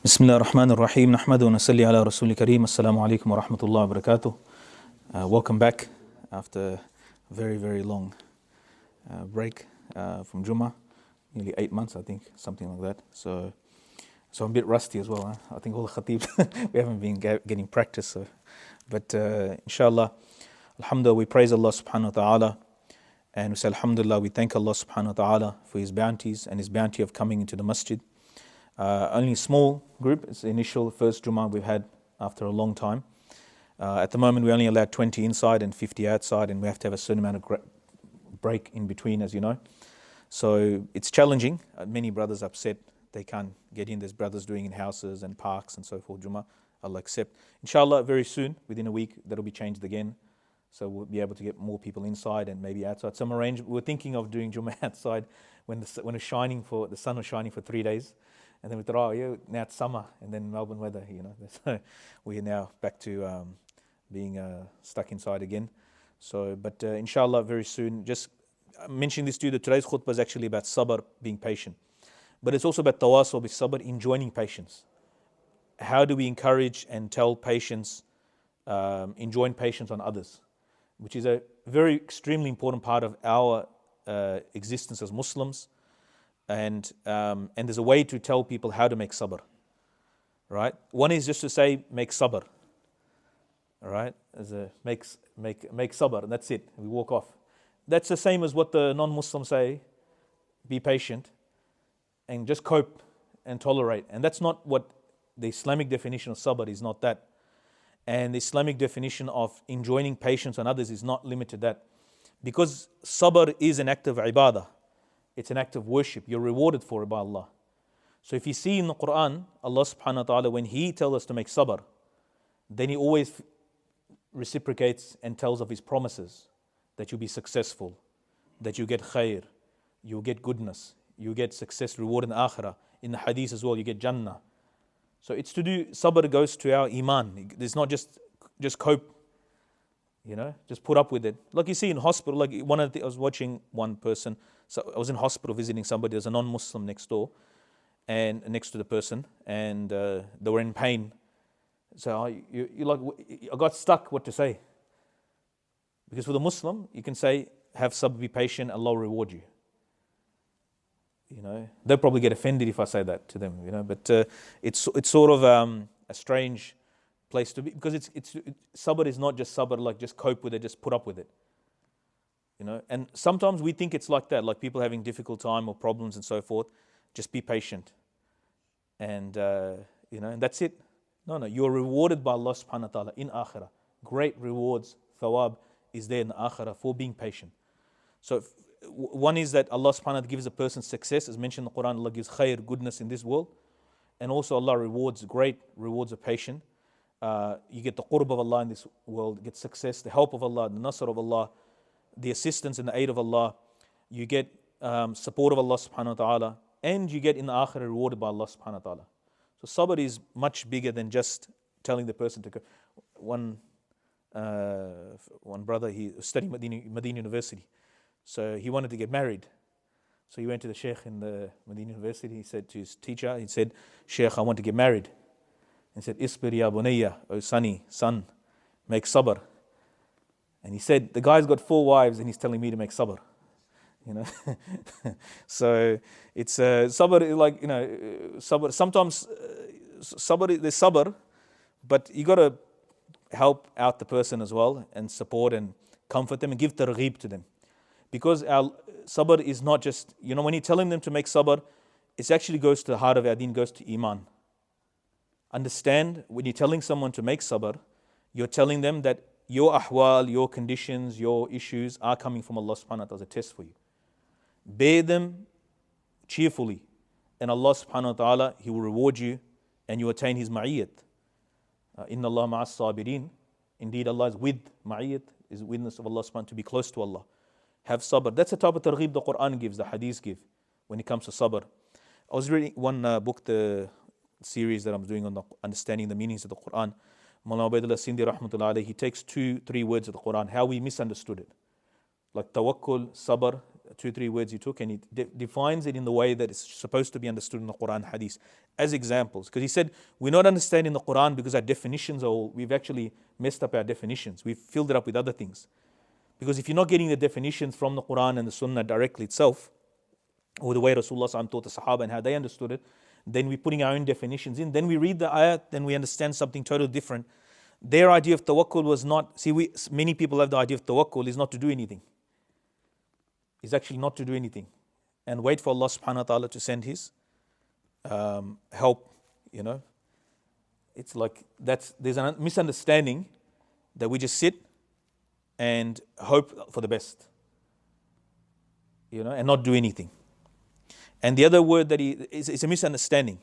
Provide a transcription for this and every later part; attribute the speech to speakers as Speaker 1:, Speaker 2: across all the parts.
Speaker 1: Bismillah ar-Rahman ar-Rahim. Nahmadu wa nasalli ala Rasul Kareem. Assalamu alaikum wa rahmatullahi wa barakatuh. Welcome back after a very, very long break from Juma. Nearly 8 months, I think, something like that. So I'm a bit rusty as well. I think all the khatibs, we haven't been getting practice. But InshaAllah, Alhamdulillah, we praise Allah subhanahu wa ta'ala. And we say Alhamdulillah, we thank Allah subhanahu wa ta'ala for His bounties and His bounty of coming into the Masjid. Only a small group. It's the initial first Juma we've had after a long time. At the moment, we only allowed 20 inside and 50 outside, and we have to have a certain amount of break in between, as you know. So it's challenging. Many brothers upset they can't get in. There's brothers doing in houses and parks and so forth. Juma, Allah accept. InshaAllah, very soon, within a week, that'll be changed again. So we'll be able to get more people inside and maybe outside. Some arrangement. We're thinking of doing Juma outside when the sun was shining for 3 days. And then we thought, now it's summer, and then Melbourne weather, So we are now back to being stuck inside again. So, but inshallah, very soon. Just mentioning this to you, that today's khutbah is actually about sabr, being patient. But it's also about tawasul bi sabr, enjoining patience. How do we encourage and tell patience, enjoin patience on others, which is a very extremely important part of our existence as Muslims. And there's a way to tell people how to make sabr, right? One is just to say, make sabr, right? Make sabr, and that's it. We walk off. That's the same as what the non-Muslims say, be patient, and just cope and tolerate. And that's not what the Islamic definition of sabr is, not that. And the Islamic definition of enjoining patience on others is not limited to that. Because sabr is an act of ibadah. It's an act of worship. You're rewarded for it by Allah. So if you see in the Quran, Allah subhanahu wa ta'ala, when He tells us to make sabr, then He always reciprocates and tells of His promises, that you'll be successful, that you get khair, you get goodness, you get success, reward in the akhirah. In the hadith as well, you get Jannah. So it's to do, sabr goes to our iman. It's not just cope, just put up with it. Like you see in hospital, I was watching one person. So I was in hospital visiting somebody. There's a non-Muslim next door, and next to the person, and they were in pain. So I got stuck what to say. Because for the Muslim, you can say, have sabr, be patient, Allah will reward you. They'll probably get offended if I say that to them. But it's sort of a strange place to be, because it's sabr is not just sabr, like just cope with it, just put up with it. And sometimes we think it's like that, like people having difficult time or problems and so forth. Just be patient, and and that's it. No, you're rewarded by Allah subhanahu wa ta'ala in akhirah. Great rewards, thawab is there in the akhirah for being patient. So one is that Allah subhanahu wa ta'ala gives a person success, as mentioned in the Quran. Allah gives khair, goodness in this world, and also Allah rewards, great rewards of patience. You get the qurb of Allah in this world, you get success, the help of Allah, the nasr of Allah, the assistance and the aid of Allah. You get support of Allah subhanahu wa ta'ala, and you get in the akhirah rewarded by Allah subhanahu wa ta'ala. So sabr is much bigger than just telling the person to go. One brother, he studied Medina University, so he wanted to get married. So he went to the sheikh in the Medina University. He said to his teacher, he said, "Sheikh, I want to get married." He said, "Isbir ya bunayya, O son, make sabr." And he said, the guy's got 4 wives and he's telling me to make sabr. So it's sabr, like, sabr. Sometimes sabr, there's sabr, but you got to help out the person as well and support and comfort them and give targheeb to them. Because our sabr is not just, when you're telling them to make sabr, it actually goes to the heart of our deen, goes to iman. Understand, when you're telling someone to make sabr, you're telling them that your ahwal, your conditions, your issues are coming from Allah subhanahu wa ta'ala as a test for you. Bear them cheerfully, and Allah subhanahu wa ta'ala, He will reward you, and you attain His ma'iyyat. Inna Allah ma'as sabirin. Indeed, Allah is with ma'iyyat, is witness of Allah subhanahu wa ta'ala, to be close to Allah. Have sabr. That's the type of targheeb the Quran gives, the hadith give, when it comes to sabr. I was reading one book, the series that I'm doing on the understanding the meanings of the Quran. Mawlana Ubaidullah Sindi rahmatullah alayhi, he takes 2-3 words of the Quran, how we misunderstood it. Like tawakkul, sabr, 2 3 words he took, and he defines it in the way that it's supposed to be understood in the Quran and Hadith as examples. Because he said, we're not understanding the Quran because our definitions are all, we've actually messed up our definitions. We've filled it up with other things. Because if you're not getting the definitions from the Quran and the Sunnah directly itself, or the way Rasulullah SAW taught the Sahaba and how they understood it, then we're putting our own definitions in. Then we read the ayat, then we understand something totally different. Their idea of tawakkul was not, many people have the idea of tawakkul is not to do anything. It's actually not to do anything. And wait for Allah subhanahu wa ta'ala to send His help, It's like, there's a misunderstanding that we just sit and hope for the best, and not do anything. And the other word that it's a misunderstanding,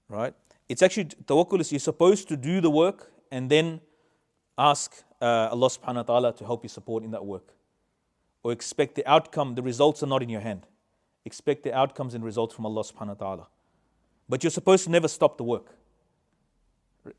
Speaker 1: right? It's actually, tawakkul is you're supposed to do the work and then ask Allah subhanahu wa ta'ala to help you support in that work. Or expect the outcome, the results are not in your hand. Expect the outcomes and results from Allah subhanahu wa ta'ala. But you're supposed to never stop the work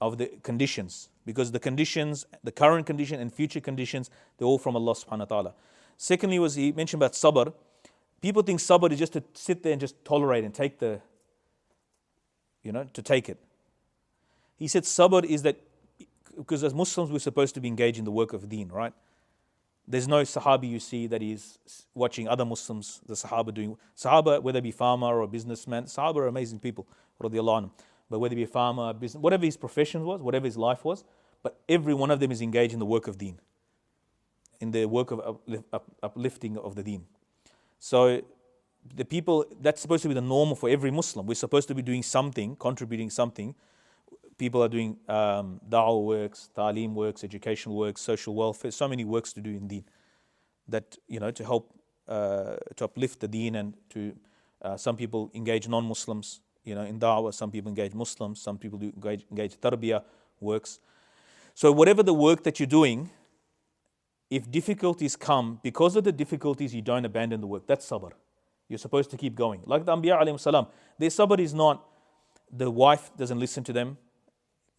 Speaker 1: of the conditions, because the conditions, the current condition and future conditions, they're all from Allah subhanahu wa ta'ala. Secondly, he mentioned about sabr. People think sabr is just to sit there and just tolerate and take to take it. He said sabr is that, because as Muslims we're supposed to be engaged in the work of deen, right? There's no Sahabi you see that is watching other Muslims, the Sahaba doing. Sahaba, whether it be farmer or a businessman, Sahaba are amazing people, radiallahu anhum. But whether it be a farmer, business, whatever his profession was, whatever his life was, but every one of them is engaged in the work of deen, in the work of uplifting of the deen. So the people, that's supposed to be the norm for every Muslim. We're supposed to be doing something, contributing something. People are doing da'wah works, ta'aleem works, educational works, social welfare, so many works to do in deen. That, to help, to uplift the deen, and to, some people engage non-Muslims, in da'wah, some people engage Muslims, some people do engage tarbiyah works. So whatever the work that you're doing, if difficulties come, because of the difficulties you don't abandon the work, that's sabr. You're supposed to keep going. Like the Anbiya alayhi salam, their sabr is not, the wife doesn't listen to them.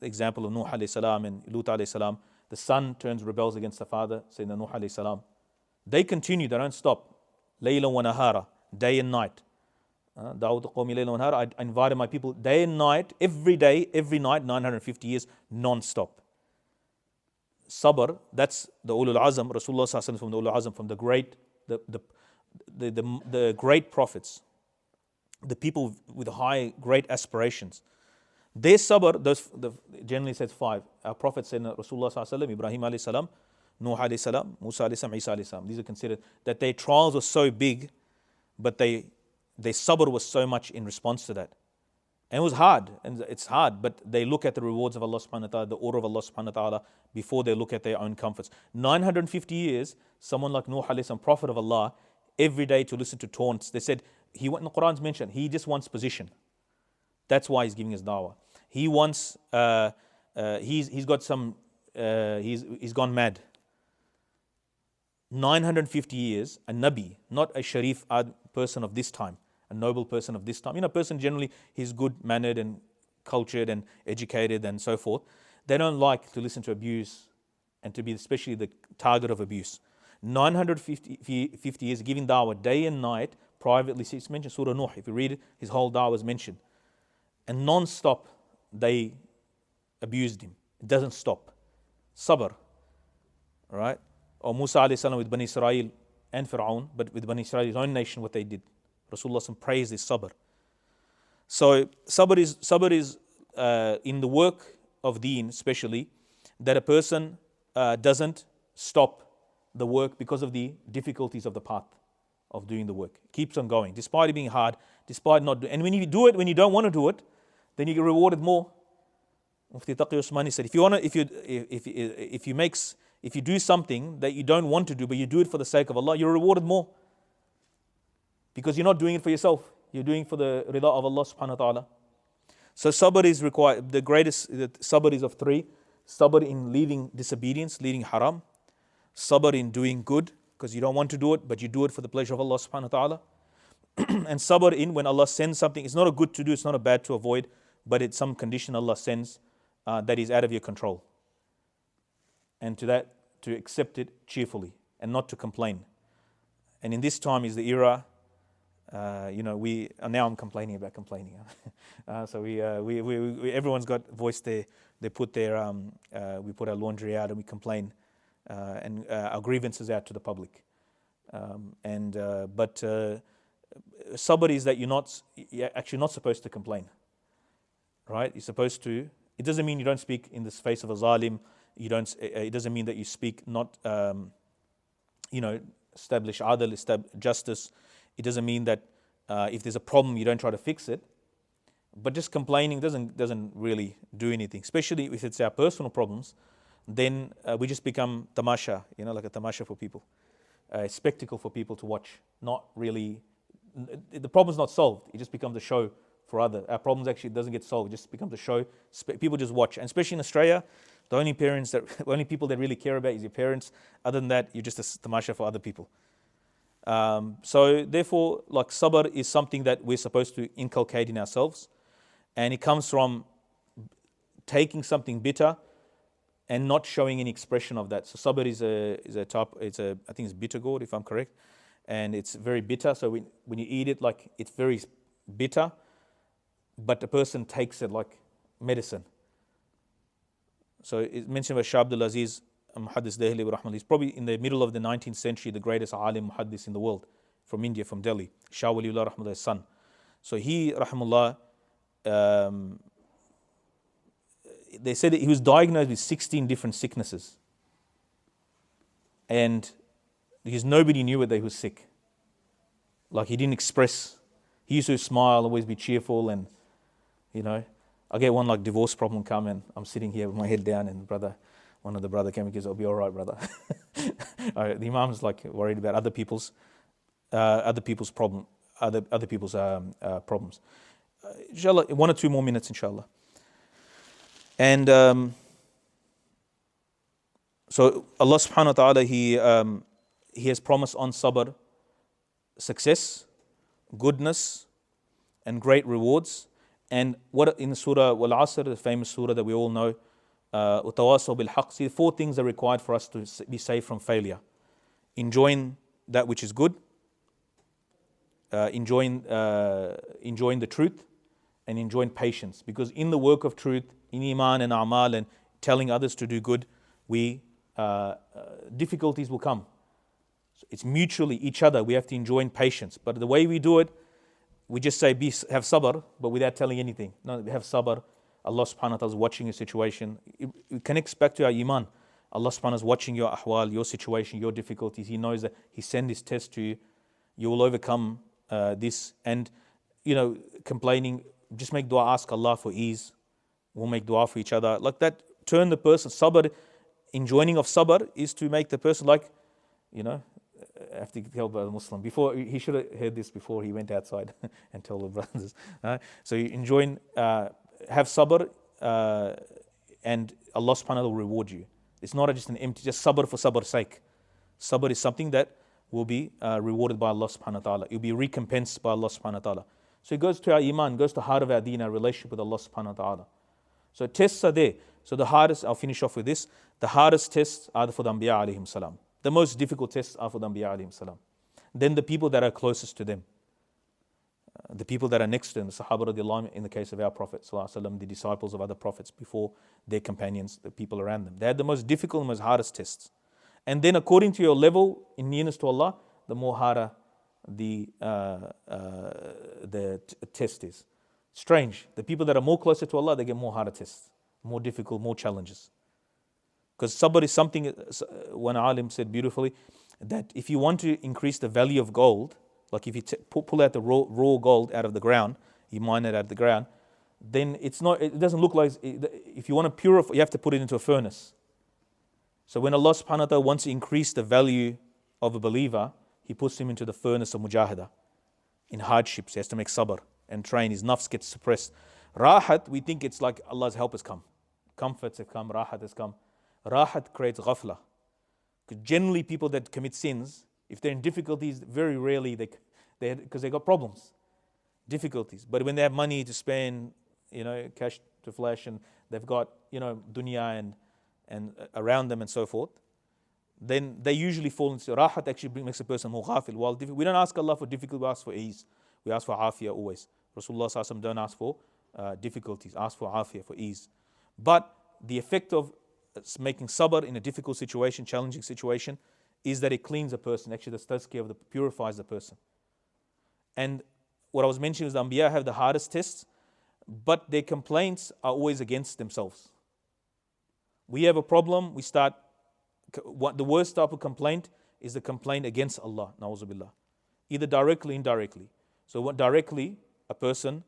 Speaker 1: The example of Nuh alayhi salam and Lut alayhi salam, the son rebels against the father, Sayyidina Nuh alayhi salam. They continue, they don't stop. Layla wa nahara, day and night. Da'ud qawmi layla wa nahara, I invited my people day and night, every day, every night, 950 years, non-stop. Sabr, that's the ulul azam, Rasulullah sallallahu alaihi wasallam from the ulul azam, from the great prophets, the people with high, great aspirations. Their sabr, generally says 5. Our Prophet said, Rasulullah sallallahu alaihi wasallam, Ibrahim alayhi salam, Nuh alayhi salam, Musa alayhi salam, Isa alayhi salam. These are considered that their trials were so big, but their sabr was so much in response to that. And it was hard, and it's hard, but they look at the rewards of Allah subhanahu wa ta'ala, the order of Allah subhanahu wa ta'ala, before they look at their own comforts. 950 years, someone like Nuh alayhi salam, Prophet of Allah, every day to listen to taunts. They said, in the Quran's mentioned, he just wants position. That's why he's giving his da'wah. He wants, he's got some, he's gone mad. 950 years, a Nabi, not a Sharif person of this time, a noble person of this time. A person generally, he's good-mannered and cultured and educated and so forth. They don't like to listen to abuse and to be especially the target of abuse. 950 years giving da'wah day and night, privately. It's mentioned Surah Nuh. If you read it, his whole da'wah is mentioned. And non-stop, they abused him. It doesn't stop. Sabr. Right? Or Musa alayhi salam with Bani Israel and Fir'aun, but with Bani Israel, his own nation, what they did. Rasulullah praised this sabr. So sabr is in the work of deen, especially, that a person doesn't stop the work because of the difficulties of the path of doing the work. Keeps on going, despite it being hard, despite not doing. And when you do it, when you don't want to do it, then you get rewarded more. Mufti Taqi Usmani said, if you do something that you don't want to do, but you do it for the sake of Allah, you're rewarded more. Because you're not doing it for yourself. You're doing it for the rida of Allah subhanahu wa ta'ala. So sabr is required. The sabr is of 3. Sabr in leaving disobedience, leaving haram. Sabr in doing good, because you don't want to do it, but you do it for the pleasure of Allah subhanahu wa ta'ala. And sabr in when Allah sends something, it's not a good to do, it's not a bad to avoid, but it's some condition Allah sends that is out of your control. And to accept it cheerfully and not to complain. And in this time is the era, now I'm complaining about complaining. So everyone's got voice there. They put their, we put our laundry out and we complain, and our grievances out to the public. But sabr is that you're actually not supposed to complain, right? You're supposed to. It doesn't mean you don't speak in the face of a zalim. You don't. It doesn't mean that you speak not, establish adl, establish justice. It doesn't mean that if there's a problem, you don't try to fix it. But just complaining doesn't really do anything. Especially if it's our personal problems, then we just become tamasha, like a tamasha for people, a spectacle for people to watch. Not really, the problem's not solved. It just becomes a show for other. Our problems actually doesn't get solved. It just becomes a show. People just watch. And especially in Australia, the only people that really care about is your parents. Other than that, you're just a tamasha for other people. So therefore, like sabr is something that we're supposed to inculcate in ourselves, and it comes from taking something bitter and not showing any expression of that. So sabr is a type. I think it's bitter gourd, if I'm correct, and it's very bitter. So when you eat it, like it's very bitter, but the person takes it like medicine. So it's mentioned by Shah Abdul Aziz Muhaddis Dehli rahmatullah. He's probably in the middle of the 19th century, the greatest alim muhaddis in the world, from India, from Delhi, Shah Waliullah rahmatullah's son. So he rahmatullah, they said that he was diagnosed with 16 different sicknesses, and because nobody knew whether he was sick. Like he didn't express. He used to smile, always be cheerful, and I get one like divorce problem come, and I'm sitting here with my head down, and one of the brother came and goes, "I'll be all right, brother." The imam's like worried about other people's problems. Inshallah, 1 or 2 more minutes, inshallah. And so Allah subhanahu wa ta'ala, He has promised on sabr success, goodness, and great rewards. And what in the surah Wal Asr, the famous surah that we all know, utawasaw bil haqq. See, 4 things are required for us to be safe from failure: enjoying that which is good, enjoying the truth, and enjoying patience. Because in the work of truth, in iman and a'mal, and telling others to do good, difficulties will come. So it's mutually each other. We have to enjoy patience. But the way we do it, we just say have sabr, but without telling anything. No, we have sabr. Allah subhanahu wa ta'ala is watching your situation. It connects back to our iman. Allah subhanahu wa ta'ala is watching your ahwal, your situation, your difficulties. He knows that He sent this test to you. You will overcome this. And, complaining, just make dua, ask Allah for ease. We'll make dua for each other. Like that, turn the person, sabr, enjoining of sabr is to make the person I have to tell the Muslim. Before, he should have heard this before he went outside and tell the brothers. So you enjoin, have sabr, and Allah subhanahu wa ta'ala will reward you. It's not just just sabr for sabr's sake. Sabr is something that will be rewarded by Allah subhanahu wa ta'ala. It will be recompensed by Allah subhanahu wa ta'ala. So it goes to our iman, goes to the heart of our deen, our relationship with Allah subhanahu wa ta'ala. So tests are there. So the hardest, I'll finish off with this, the hardest tests are for the Anbiya alayhim salam. The most difficult tests are for the Anbiya alayhim salam. Then the people that are closest to them. The people that are next to them, the Sahaba radiallahu anhu, in the case of our Prophet sallallahu alaihi wasallam, the disciples of other prophets before, their companions, the people around them. They had the most difficult and most hardest tests. And then according to your level in nearness to Allah, the more harder the test is. Strange. The people that are more closer to Allah, they get more harder tests, more difficult, more challenges. Because sabr is something, one alim said beautifully, that if you want to increase the value of gold, like if you pull out the raw gold out of the ground, you mine it out of the ground, then it doesn't look like, if you want to purify, you have to put it into a furnace. So when Allah subhanahu wa ta'ala wants to increase the value of a believer, He puts him into the furnace of mujahidah. In hardships, he has to make sabr and train. His nafs gets suppressed. Rahat, we think it's like Allah's help has come. Comforts have come, rahat has come. Rahat creates ghafla. Because generally people that commit sins, if they're in difficulties, very rarely because they got problems, difficulties. But when they have money to spend, cash to flash, and they've got, dunya and around them and so forth, then they usually fall into rahat, actually makes a person more ghafil. While we don't ask Allah for difficulty, we ask for ease. We ask for afiyah always. Rasulullah sallallahu alaihi wasallam don't ask for difficulties, ask for afiyah, for ease. But the effect of making sabr in a difficult situation, challenging situation, is that it cleans a person. Actually, the tazkiyah purifies the person. And what I was mentioning is the Anbiya have the hardest tests, but their complaints are always against themselves. We have a problem, we start, the worst type of complaint is the complaint against Allah, na'uzubillah. Either directly or indirectly. So what directly, a person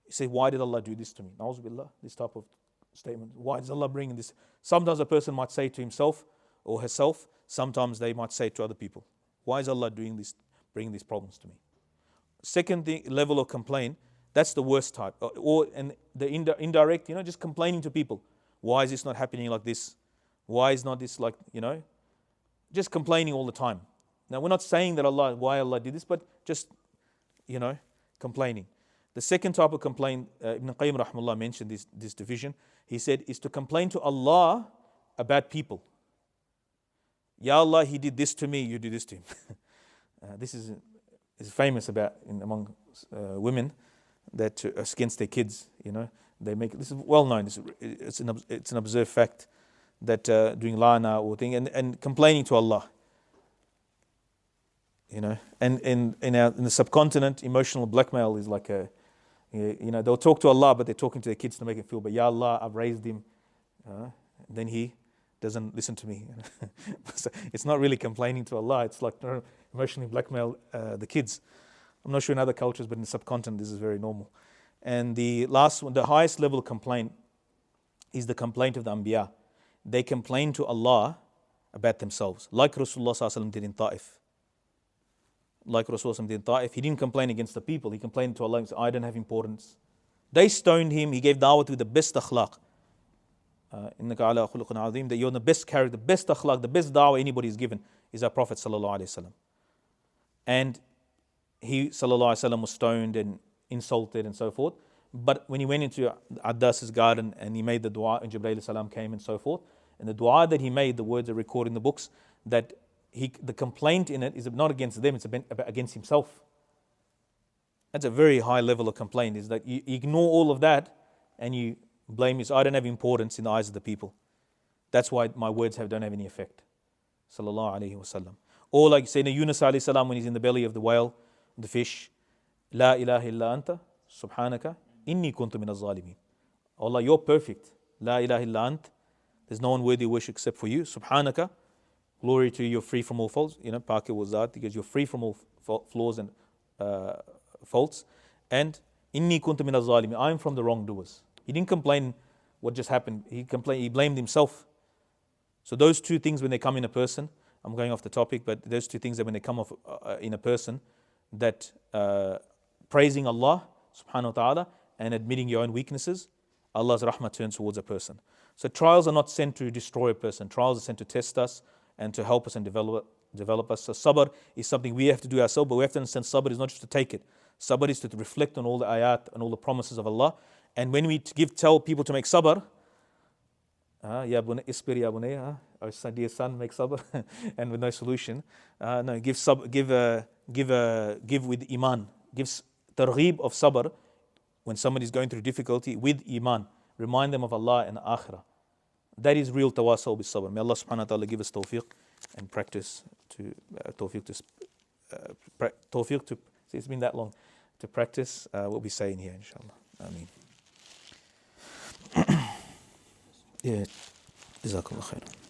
Speaker 1: say, why did Allah do this to me? Na'uzubillah, this type of statement. Why is Allah bringing this? Sometimes a person might say to himself or herself, sometimes they might say to other people, why is Allah doing this, bringing these problems to me? Second level of complaint, that's the worst type. And the indirect, just complaining to people. Why is this not happening like this? Why is not this like, just complaining all the time. Now, we're not saying that why Allah did this, but just, complaining. The second type of complaint, Ibn Qayyim rahimahullah mentioned this division. He said, is to complain to Allah about people. Ya Allah, he did this to me, you do this to him. This is famous among women that against their kids, they make this is well known. It's an observed fact that doing la'na or thing and complaining to Allah. And in the subcontinent, emotional blackmail is like they'll talk to Allah, but they're talking to their kids to make it feel. But Ya Allah, I've raised him. Then he doesn't listen to me. So it's not really complaining to Allah. It's like emotionally blackmail the kids. I'm not sure in other cultures, but in the subcontinent, this is very normal. And the last one, the highest level of complaint, is the complaint of the Anbiya. They complain to Allah about themselves, like Rasulullah sallallahu alaihi wasallam did in Ta'if. He didn't complain against the people. He complained to Allah and said, I don't have importance. They stoned him. He gave da'wah with the best akhlaq. Innaka ala khuluqun azim. That you're in the best character, the best akhlaq, the best da'wah anybody is given is our Prophet sallallahu alaihi wasallam. And he sallallahu alaihi wasallam was stoned and insulted and so forth. But when he went into Addas's garden and he made the dua, and Jibreel salam came and so forth, and the dua that he made, the words are recorded in the books, that the complaint in it is not against them, it's against himself. That's a very high level of complaint, is that you ignore all of that and you blame me. So I don't have importance in the eyes of the people. That's why my words don't have any effect. Sallallahu alayhi wasallam. Or like Sayyidina Yunus alayhi salam when he's in the belly of the whale, the fish, La ilaha illa anta, subhanaka, inni kuntu min az-zalimin. Allah, you're perfect. La ilaha illa ant. There's no one worthy of worship except for you. Subhanaka, glory to you, you're free from all faults. Paki was that, because you're free from all flaws and faults. And inni kuntu min az-zalimin. I'm from the wrongdoers. He didn't complain what just happened. He blamed himself. So those two things when they come in a person, I'm going off the topic, but those two things that when they come off in a person, that praising Allah subhanahu wa ta'ala and admitting your own weaknesses, Allah's rahmah turns towards a person. So trials are not sent to destroy a person. Trials are sent to test us and to help us and develop us. So sabr is something we have to do ourselves, but we have to understand sabr is not just to take it. Sabr is to reflect on all the ayat and all the promises of Allah. And when we tell people to make sabr, ya bunay, isbir ya bunay, our dear son, make sabr, and with no solution. No, give with iman. Give targheeb of sabr when somebody is going through difficulty with iman. Remind them of Allah and akhirah. That is real tawassul bis sabr. May Allah subhanahu wa ta'ala give us tawfiq and practice tawfiq to see, it's been that long, to practice what we say in here, inshallah. Ameen. Yeah, jazakallah khair.